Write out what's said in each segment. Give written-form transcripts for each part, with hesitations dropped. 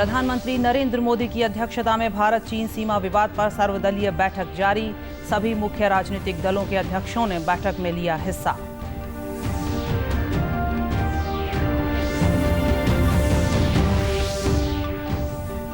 प्रधानमंत्री नरेंद्र मोदी की अध्यक्षता में भारत चीन सीमा विवाद पर सर्वदलीय बैठक जारी। सभी मुख्य राजनीतिक दलों के अध्यक्षों ने बैठक में लिया हिस्सा।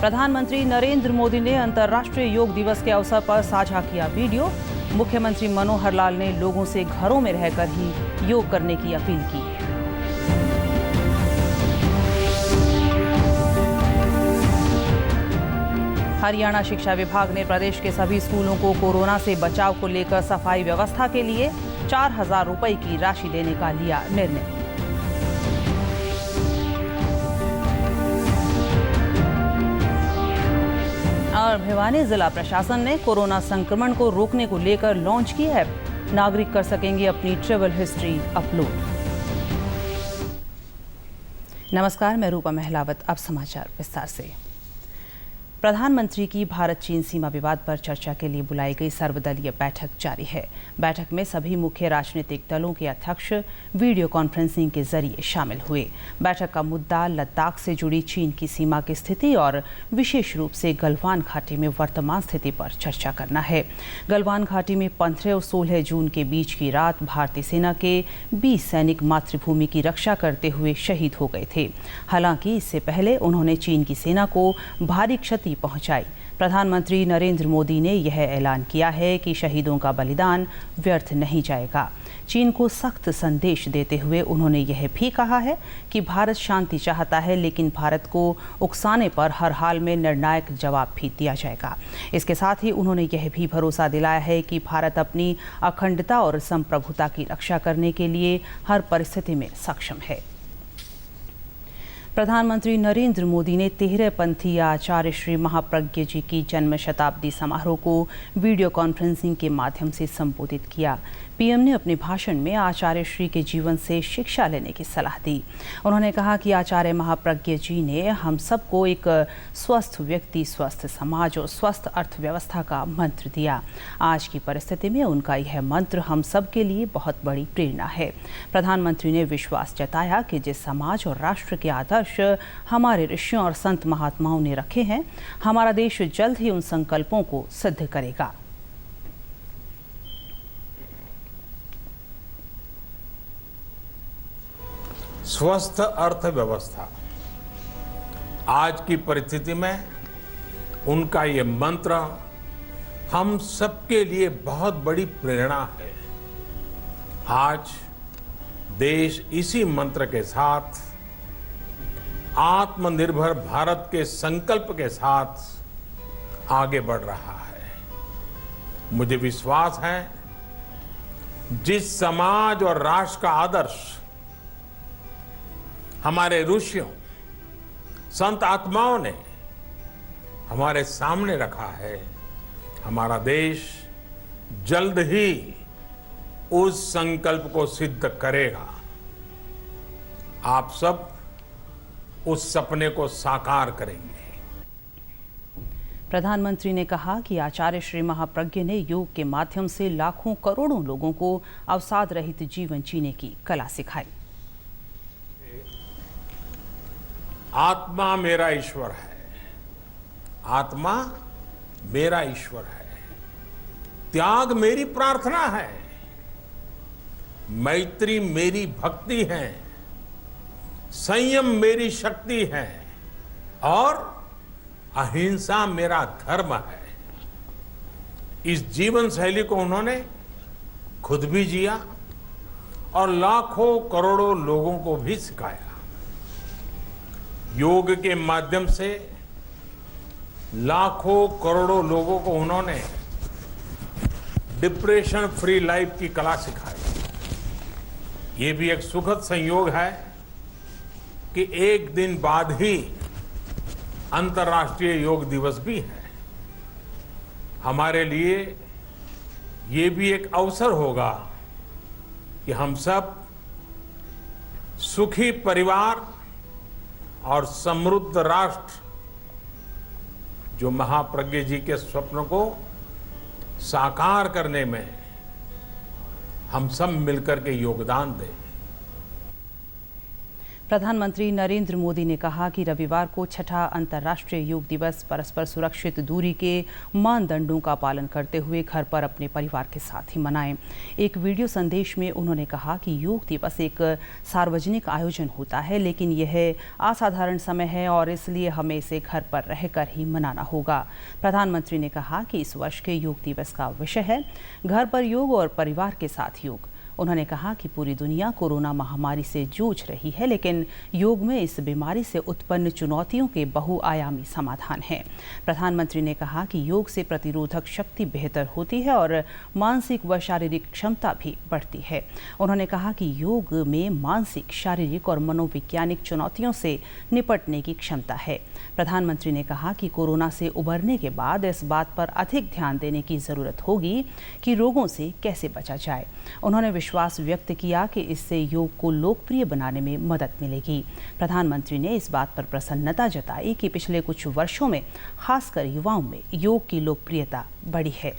प्रधानमंत्री नरेंद्र मोदी ने अंतर्राष्ट्रीय योग दिवस के अवसर पर साझा किया वीडियो। मुख्यमंत्री मनोहर लाल ने लोगों से घरों में रहकर ही योग करने की अपील की। हरियाणा शिक्षा विभाग ने प्रदेश के सभी स्कूलों को कोरोना से बचाव को लेकर सफाई व्यवस्था के लिए 4,000 रुपए की राशि देने का लिया निर्णय। और भिवानी जिला प्रशासन ने कोरोना संक्रमण को रोकने को लेकर लॉन्च की ऐप। नागरिक कर सकेंगे अपनी ट्रैवल हिस्ट्री अपलोड। नमस्कार, मैं रूपा महलावत। अब समाचार विस्तार से। प्रधानमंत्री की भारत चीन सीमा विवाद पर चर्चा के लिए बुलाई गई सर्वदलीय बैठक जारी है। बैठक में सभी मुख्य राजनीतिक दलों के अध्यक्ष वीडियो कॉन्फ्रेंसिंग के जरिए शामिल हुए। बैठक का मुद्दा लद्दाख से जुड़ी चीन की सीमा की स्थिति और विशेष रूप से गलवान घाटी में वर्तमान स्थिति पर चर्चा करना है। गलवान घाटी में 15 और 16 जून के बीच की रात भारतीय सेना के 20 सैनिक मातृभूमि की रक्षा करते हुए शहीद हो गए थे। हालांकि इससे पहले उन्होंने चीन की सेना को भारी क्षति पहुंचाई। प्रधानमंत्री नरेंद्र मोदी ने यह ऐलान किया है कि शहीदों का बलिदान व्यर्थ नहीं जाएगा। चीन को सख्त संदेश देते हुए उन्होंने यह भी कहा है कि भारत शांति चाहता है, लेकिन भारत को उकसाने पर हर हाल में निर्णायक जवाब भी दिया जाएगा। इसके साथ ही उन्होंने यह भी भरोसा दिलाया है कि भारत अपनी अखंडता और संप्रभुता की रक्षा करने के लिए हर परिस्थिति में सक्षम है। प्रधानमंत्री नरेंद्र मोदी ने 13 पंथीय आचार्य श्री महाप्रज्ञ जी की जन्म शताब्दी समारोह को वीडियो कॉन्फ्रेंसिंग के माध्यम से संबोधित किया। पीएम ने अपने भाषण में आचार्य श्री के जीवन से शिक्षा लेने की सलाह दी। उन्होंने कहा कि आचार्य महाप्रज्ञ जी ने हम सबको एक स्वस्थ व्यक्ति, स्वस्थ समाज और स्वस्थ अर्थव्यवस्था का मंत्र दिया। आज की परिस्थिति में उनका यह मंत्र हम सब के लिए बहुत बड़ी प्रेरणा है। प्रधानमंत्री ने विश्वास जताया कि जिस समाज और राष्ट्र के आदर्श हमारे ऋषियों और संत महात्माओं ने रखे हैं, हमारा देश जल्द ही उन संकल्पों को सिद्ध करेगा। स्वस्थ अर्थव्यवस्था आज की परिस्थिति में उनका ये मंत्र हम सबके लिए बहुत बड़ी प्रेरणा है। आज देश इसी मंत्र के साथ आत्मनिर्भर भारत के संकल्प के साथ आगे बढ़ रहा है। मुझे विश्वास है जिस समाज और राष्ट्र का आदर्श हमारे ऋषियों, संत आत्माओं ने हमारे सामने रखा है, हमारा देश जल्द ही उस संकल्प को सिद्ध करेगा। आप सब उस सपने को साकार करेंगे। प्रधानमंत्री ने कहा कि आचार्य श्री महाप्रज्ञ ने योग के माध्यम से लाखों करोड़ों लोगों को अवसाद रहित जीवन जीने की कला सिखाई। आत्मा मेरा ईश्वर है, आत्मा मेरा ईश्वर है। त्याग मेरी प्रार्थना है, मैत्री मेरी भक्ति है, संयम मेरी शक्ति है और अहिंसा मेरा धर्म है। इस जीवन शैली को उन्होंने खुद भी जिया और लाखों करोड़ों लोगों को भी सिखाया। योग के माध्यम से लाखों करोड़ों लोगों को उन्होंने डिप्रेशन फ्री लाइफ की कला सिखाई। ये भी एक सुखद संयोग है कि एक दिन बाद ही अंतर्राष्ट्रीय योग दिवस भी है। हमारे लिए ये भी एक अवसर होगा कि हम सब सुखी परिवार और समृद्ध राष्ट्र, जो महाप्रज्ञ जी के स्वप्न को साकार करने में हम सब मिलकर के योगदान दें। प्रधानमंत्री नरेंद्र मोदी ने कहा कि रविवार को छठा अंतर्राष्ट्रीय योग दिवस परस्पर सुरक्षित दूरी के मानदंडों का पालन करते हुए घर पर अपने परिवार के साथ ही मनाएं। एक वीडियो संदेश में उन्होंने कहा कि योग दिवस एक सार्वजनिक आयोजन होता है, लेकिन यह असाधारण समय है और इसलिए हमें इसे घर पर रहकर ही मनाना होगा। प्रधानमंत्री ने कहा कि इस वर्ष के योग दिवस का विषय है घर पर योग और परिवार के साथ योग। उन्होंने कहा कि पूरी दुनिया कोरोना महामारी से जूझ रही है, लेकिन योग में इस बीमारी से उत्पन्न चुनौतियों के बहुआयामी समाधान हैं। प्रधानमंत्री ने कहा कि योग से प्रतिरोधक शक्ति बेहतर होती है और मानसिक व शारीरिक क्षमता भी बढ़ती है। उन्होंने कहा कि योग में मानसिक, शारीरिक और मनोवैज्ञानिक चुनौतियों से निपटने की क्षमता है। प्रधानमंत्री ने कहा कि कोरोना से उबरने के बाद इस बात पर अधिक ध्यान देने की जरूरत होगी कि रोगों से कैसे बचा जाए। उन्होंने विश्वास व्यक्त किया कि इससे योग को लोकप्रिय बनाने में मदद मिलेगी। प्रधानमंत्री ने इस बात पर प्रसन्नता जताई कि पिछले कुछ वर्षों में खासकर युवाओं में योग की लोकप्रियता बढ़ी है।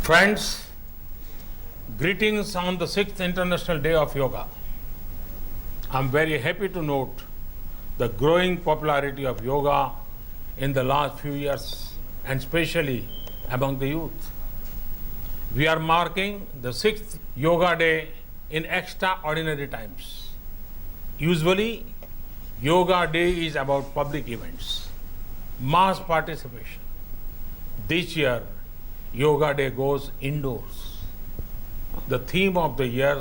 Friends, greetings on the 6th International Day of Yoga. I'm very happy to note the growing popularity of yoga in the last few years, and especially among the youth. We are marking the 6th Yoga Day in extraordinary times. Usually, Yoga Day is about public events, mass participation. This year, Yoga Day goes indoors. The theme of the year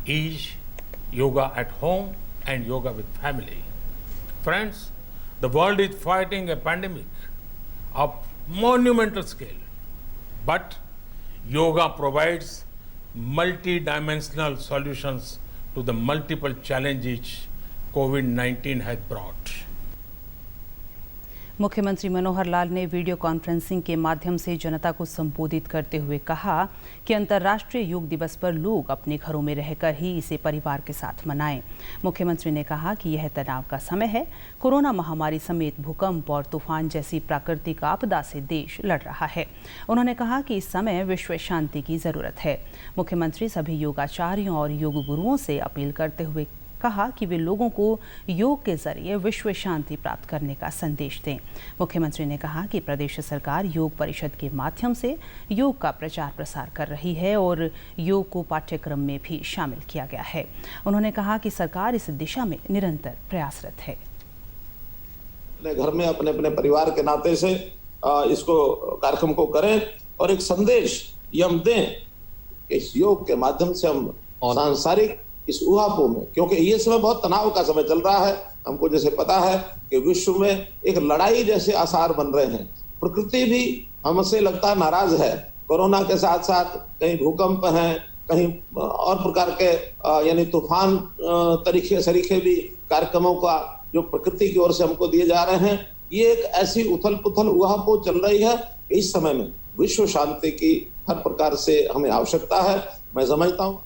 is Yoga at home and Yoga with family. Friends, the world is fighting a pandemic of monumental scale, but yoga provides multi-dimensional solutions to the multiple challenges COVID-19 has brought. मुख्यमंत्री मनोहर लाल ने video conferencing के माध्यम से जनता को संबोधित करते हुए कहा कि अंतर्राष्ट्रीय योग दिवस पर लोग अपने घरों में रहकर ही इसे परिवार के साथ मनाएं। मुख्यमंत्री ने कहा कि यह तनाव का समय है। कोरोना महामारी समेत भूकंप और तूफान जैसी प्राकृतिक आपदा से देश लड़ रहा है। उन्होंने कहा कि इस समय विश्व शांति की जरूरत है। मुख्यमंत्री सभी योगाचार्यों और योग गुरुओं से अपील करते हुए कहा कि वे लोगों को योग के जरिए विश्व शांति प्राप्त करने का संदेश दें। मुख्यमंत्री ने कहा कि प्रदेश सरकार योग परिषद के माध्यम से योग का प्रचार प्रसार कर रही है और योग को पाठ्यक्रम में भी शामिल किया गया है। उन्होंने कहा कि सरकार इस दिशा में निरंतर प्रयासरत है। अपने घर में अपने अपने परिवार के नाते से इसको कार्यक्रम को करें और एक संदेश ये हम दें, इस योग के माध्यम से हम सांसारिक इस ऊहापोह में, क्योंकि ये समय बहुत तनाव का समय चल रहा है। हमको जैसे पता है कि विश्व में एक लड़ाई जैसे आसार बन रहे हैं। प्रकृति भी हमसे लगता नाराज है। कोरोना के साथ साथ कहीं भूकंप हैं, कहीं और प्रकार के यानी तूफान सरीखे भी कार्यक्रमों का जो प्रकृति की ओर से हमको दिए जा रहे हैं। ये एक ऐसी उथल पुथल ऊहापोह चल रही है। इस समय में विश्व शांति की हर प्रकार से हमें आवश्यकता है। मैं समझता हूँ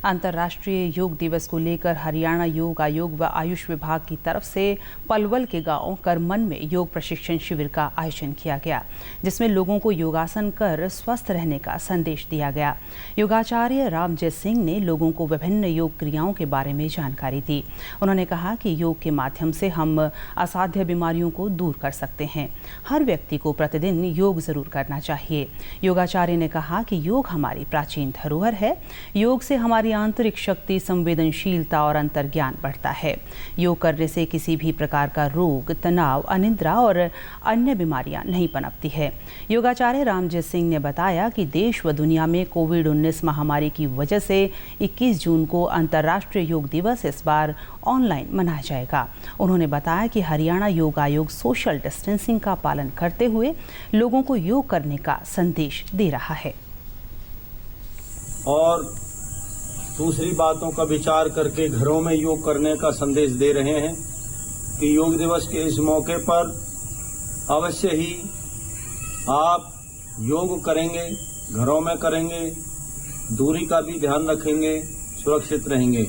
अंतर्राष्ट्रीय योग दिवस को लेकर हरियाणा योग आयोग व आयुष विभाग की तरफ से पलवल के गांव करमन में योग प्रशिक्षण शिविर का आयोजन किया गया, जिसमें लोगों को योगासन कर स्वस्थ रहने का संदेश दिया गया। योगाचार्य रामजय सिंह ने लोगों को विभिन्न योग क्रियाओं के बारे में जानकारी दी। उन्होंने कहा कि योग के माध्यम से हम असाध्य बीमारियों को दूर कर सकते हैं। हर व्यक्ति को प्रतिदिन योग जरूर करना चाहिए। योगाचार्य ने कहा कि योग हमारी प्राचीन धरोहर है। योग से हमारी आंतरिक शक्ति, संवेदनशीलता और अंतर्ज्ञान बढ़ता है। योग करने से किसी भी प्रकार का रोग, तनाव, अनिद्रा और अन्य बीमारियां नहीं पनपती है। योगाचार्य रामजय सिंह ने बताया कि देश व दुनिया में कोविड-19 महामारी की वजह से 21 जून को अंतर्राष्ट्रीय योग दिवस इस बार ऑनलाइन मनाया जाएगा। उन्होंने बताया कि हरियाणा योग आयोग सोशल डिस्टेंसिंग का पालन करते हुए लोगों को योग करने का संदेश दे रहा है और दूसरी बातों का विचार करके घरों में योग करने का संदेश दे रहे हैं कि योग दिवस के इस मौके पर अवश्य ही आप योग करेंगे, घरों में करेंगे, दूरी का भी ध्यान रखेंगे, सुरक्षित रहेंगे।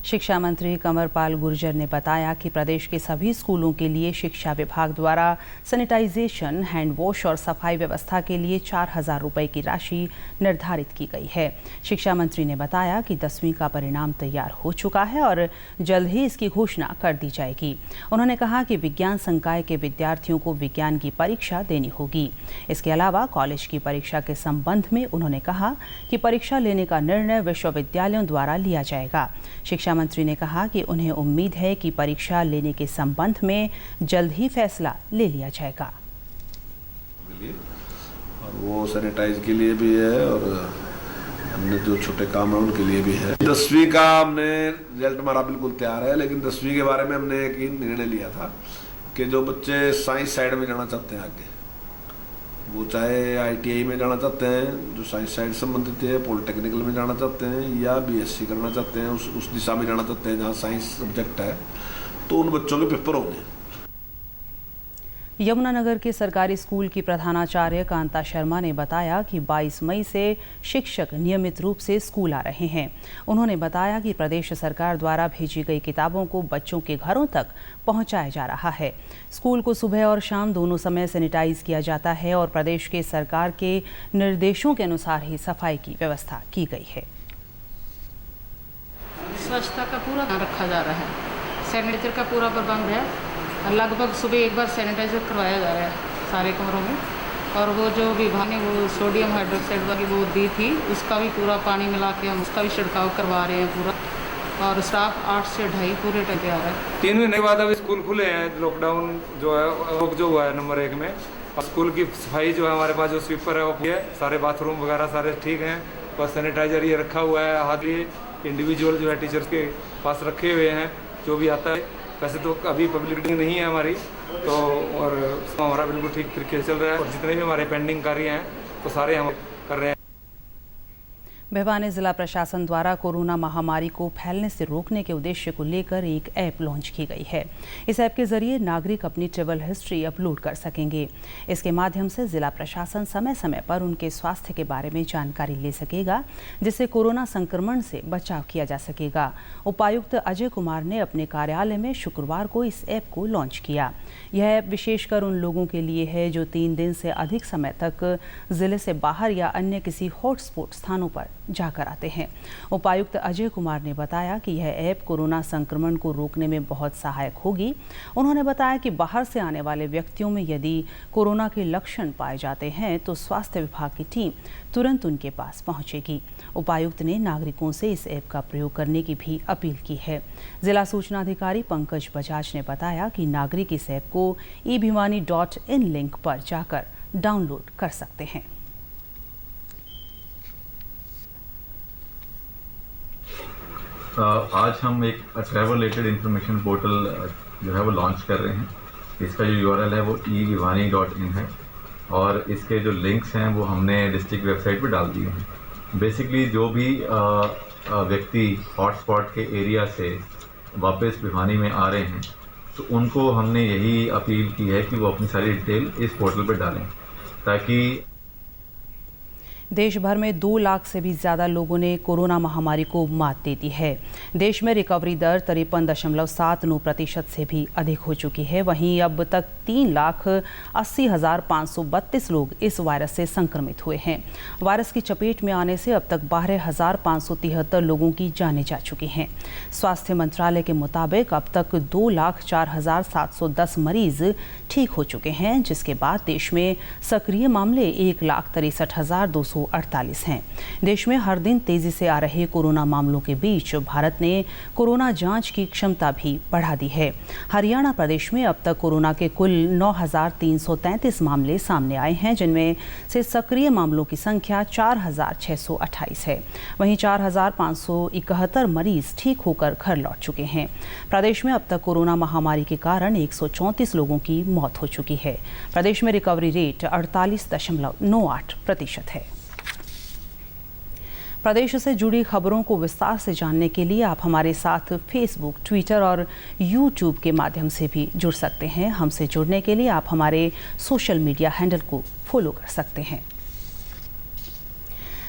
शिक्षा मंत्री कंवरपाल गुर्जर ने बताया कि प्रदेश के सभी स्कूलों के लिए शिक्षा विभाग द्वारा सैनिटाइजेशन, हैंड वॉश और सफाई व्यवस्था के लिए 4,000 रुपये की राशि निर्धारित की गई है। शिक्षा मंत्री ने बताया कि 10वीं का परिणाम तैयार हो चुका है और जल्द ही इसकी घोषणा कर दी जाएगी। उन्होंने कहा कि विज्ञान संकाय के विद्यार्थियों को विज्ञान की परीक्षा देनी होगी। इसके अलावा कॉलेज की परीक्षा के संबंध में उन्होंने कहा कि परीक्षा लेने का निर्णय विश्वविद्यालयों द्वारा लिया जाएगा। शिक्षा मंत्री ने कहा कि उन्हें उम्मीद है कि परीक्षा लेने के संबंध में जल्द ही फैसला ले लिया जाएगा। और वो सैनिटाइज के लिए भी है और हमने जो छोटे काम है उनके लिए भी है। 10वीं का हमने रिजल्ट हमारा बिल्कुल तैयार है, लेकिन 10वीं के बारे में हमने एक निर्णय लिया था कि जो बच्चे साइंस साइड में जाना चाहते हैं आगे, वो चाहे ITI में जाना चाहते हैं जो साइंस साइड संबंधित है, पॉलिटेक्निकल में जाना चाहते हैं या BSc करना चाहते हैं, उस दिशा में जाना चाहते हैं जहाँ साइंस सब्जेक्ट है, तो उन बच्चों के पेपर होंगे। यमुनानगर के सरकारी स्कूल की प्रधानाचार्य कांता शर्मा ने बताया कि 22 मई से शिक्षक नियमित रूप से स्कूल आ रहे हैं। उन्होंने बताया कि प्रदेश सरकार द्वारा भेजी गई किताबों को बच्चों के घरों तक पहुंचाया जा रहा है। स्कूल को सुबह और शाम दोनों समय सैनिटाइज किया जाता है और प्रदेश के सरकार के निर्देशों के अनुसार ही सफाई की व्यवस्था की गई है। स्वच्छता का पूरा ध्यान रखा जा रहा है, सैनिटाइजर का पूरा प्रबंध है। लगभग सुबह एक बार सैनिटाइजर करवाया जा रहा है सारे कमरों में। और वो जो विभाग ने वो सोडियम हाइड्रोक्साइड वाली वो दी थी, उसका भी पूरा पानी मिला के हम उसका भी छिड़काव करवा रहे हैं पूरा। और स्टाफ 8 से 2.5 पूरे टाइम पे आ रहा है। 3 महीने के बाद अभी स्कूल खुले हैं। लॉकडाउन जो है जो हुआ है नंबर 1 में, और स्कूल की सफाई जो है हमारे पास जो स्वीपर है वो है, सारे बाथरूम वगैरह सारे ठीक हैं। बस सैनिटाइजर ये रखा हुआ है, हाथ लिए इंडिविजुअल जो है टीचर्स के पास रखे हुए हैं जो भी आता है। वैसे तो अभी पब्लिक नहीं है हमारी, तो और हमारा बिल्कुल ठीक तरीके से चल रहा है। और जितने भी हमारे पेंडिंग कार्य हैं तो सारे हम कर रहे हैं। भिवानी जिला प्रशासन द्वारा कोरोना महामारी को फैलने से रोकने के उद्देश्य को लेकर एक ऐप लॉन्च की गई है। इस ऐप के जरिए नागरिक अपनी ट्रैवल हिस्ट्री अपलोड कर सकेंगे। इसके माध्यम से जिला प्रशासन समय समय पर उनके स्वास्थ्य के बारे में जानकारी ले सकेगा, जिससे कोरोना संक्रमण से बचाव किया जा सकेगा। उपायुक्त अजय कुमार ने अपने कार्यालय में शुक्रवार को इस ऐप को लॉन्च किया। यह ऐप विशेषकर उन लोगों के लिए है जो 3 दिन से अधिक समय तक जिले से बाहर या अन्य किसी हॉटस्पॉट स्थानों पर जाकर आते हैं। उपायुक्त अजय कुमार ने बताया कि यह ऐप कोरोना संक्रमण को रोकने में बहुत सहायक होगी। उन्होंने बताया कि बाहर से आने वाले व्यक्तियों में यदि कोरोना के लक्षण पाए जाते हैं तो स्वास्थ्य विभाग की टीम तुरंत उनके पास पहुंचेगी। उपायुक्त ने नागरिकों से इस ऐप का प्रयोग करने की भी अपील की है। जिला सूचना अधिकारी पंकज बजाज ने बताया कि नागरिक इस ऐप को eBhiwani.in लिंक पर जाकर डाउनलोड कर सकते हैं। आज हम एक ट्रैवल रिलेटेड इंफॉर्मेशन पोर्टल जो है वो लॉन्च कर रहे हैं। इसका जो URL है वो eBhiwani.in है और इसके जो लिंक्स हैं वो हमने डिस्ट्रिक्ट वेबसाइट पे डाल दिए हैं। बेसिकली जो भी व्यक्ति हॉटस्पॉट के एरिया से वापस भिवानी में आ रहे हैं तो उनको हमने यही अपील की है कि वो अपनी सारी डिटेल इस पोर्टल पे डालें, ताकि देश भर में 2 लाख से भी ज़्यादा लोगों ने कोरोना महामारी को मात दे दी है। देश में रिकवरी दर 53.79% से भी अधिक हो चुकी है। वहीं अब तक 3,80,532 लोग इस वायरस से संक्रमित हुए हैं। वायरस की चपेट में आने से अब तक 12,573 लोगों की जानें जा चुकी हैं। स्वास्थ्य मंत्रालय के मुताबिक अब तक 2,04,710 मरीज ठीक हो चुके हैं, जिसके बाद देश में सक्रिय मामले 1,63,248 हैं। देश में हर दिन तेजी से आ रहे कोरोना मामलों के बीच भारत ने कोरोना जांच की क्षमता भी बढ़ा दी है। हरियाणा प्रदेश में अब तक कोरोना के कुल 9,333 मामले सामने आए हैं, जिनमें से सक्रिय मामलों की संख्या 4,628 है। वहीं 4,571 मरीज ठीक होकर घर लौट चुके हैं। प्रदेश में अब तक कोरोना महामारी के कारण 134 लोगों की मौत हो चुकी है। प्रदेश में रिकवरी रेट 48.98% है। प्रदेश से जुड़ी खबरों को विस्तार से जानने के लिए आप हमारे साथ फेसबुक, ट्विटर और यूट्यूब के माध्यम से भी जुड़ सकते हैं। हमसे जुड़ने के लिए आप हमारे सोशल मीडिया हैंडल को फॉलो कर सकते हैं।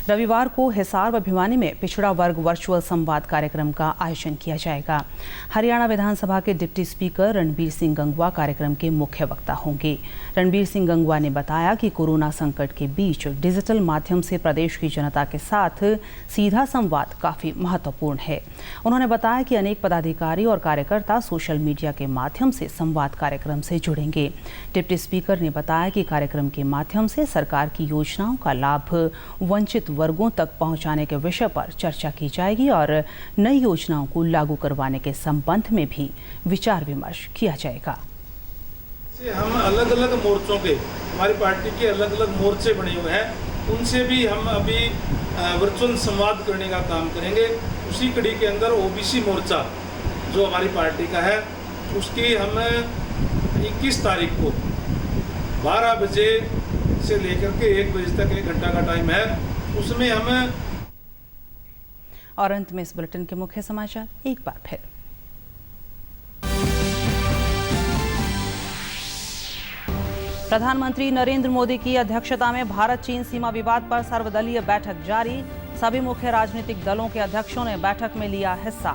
रविवार को हिसार व भिवानी में पिछड़ा वर्ग वर्चुअल संवाद कार्यक्रम का आयोजन किया जाएगा। हरियाणा विधानसभा के डिप्टी स्पीकर रणबीर सिंह गंगवा कार्यक्रम के मुख्य वक्ता होंगे। रणबीर सिंह गंगवा ने बताया कि कोरोना संकट के बीच डिजिटल माध्यम से प्रदेश की जनता के साथ सीधा संवाद काफी महत्वपूर्ण है। उन्होंने बताया कि अनेक पदाधिकारी और कार्यकर्ता सोशल मीडिया के माध्यम से संवाद कार्यक्रम से जुड़ेंगे। डिप्टी स्पीकर ने बताया कि कार्यक्रम के माध्यम से सरकार की योजनाओं का लाभ वंचित वर्गों तक पहुंचाने के विषय पर चर्चा की जाएगी और नई योजनाओं को लागू करवाने के संबंध में भी विचार विमर्श किया जाएगा। हम अलग अलग मोर्चों के, हमारी पार्टी के अलग अलग मोर्चे बने हुए हैं, उनसे भी हम अभी वर्चुअल संवाद करने का काम करेंगे। उसी कड़ी के अंदर ओबीसी मोर्चा जो हमारी पार्टी का है, उसकी हम 21 तारीख को 12 बजे से लेकर के 1 बजे तक 1 घंटा का टाइम है, उसमें हम। और अंत में इस बुलेटिन के मुख्य समाचार एक बार फिर। प्रधानमंत्री नरेंद्र मोदी की अध्यक्षता में भारत चीन सीमा विवाद पर सर्वदलीय बैठक जारी। सभी मुख्य राजनीतिक दलों के अध्यक्षों ने बैठक में लिया हिस्सा।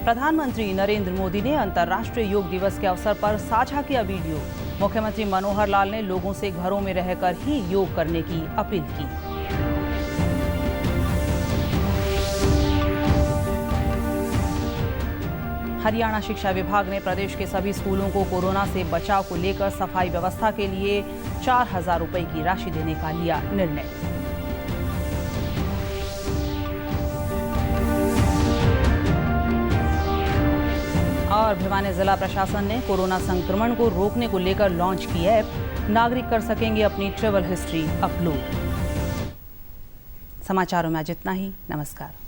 प्रधानमंत्री नरेंद्र मोदी ने अंतर्राष्ट्रीय योग दिवस के अवसर पर साझा किया वीडियो। मुख्यमंत्री मनोहर लाल ने लोगों से घरों में रहकर ही योग करने की अपील की। हरियाणा शिक्षा विभाग ने प्रदेश के सभी स्कूलों को कोरोना से बचाव को लेकर सफाई व्यवस्था के लिए 4,000 रुपए की राशि देने का लिया निर्णय। और भिवानी जिला प्रशासन ने कोरोना संक्रमण को रोकने को लेकर लॉन्च की ऐप। नागरिक कर सकेंगे अपनी ट्रैवल हिस्ट्री अपलोड। समाचारों में आज इतना ही। नमस्कार।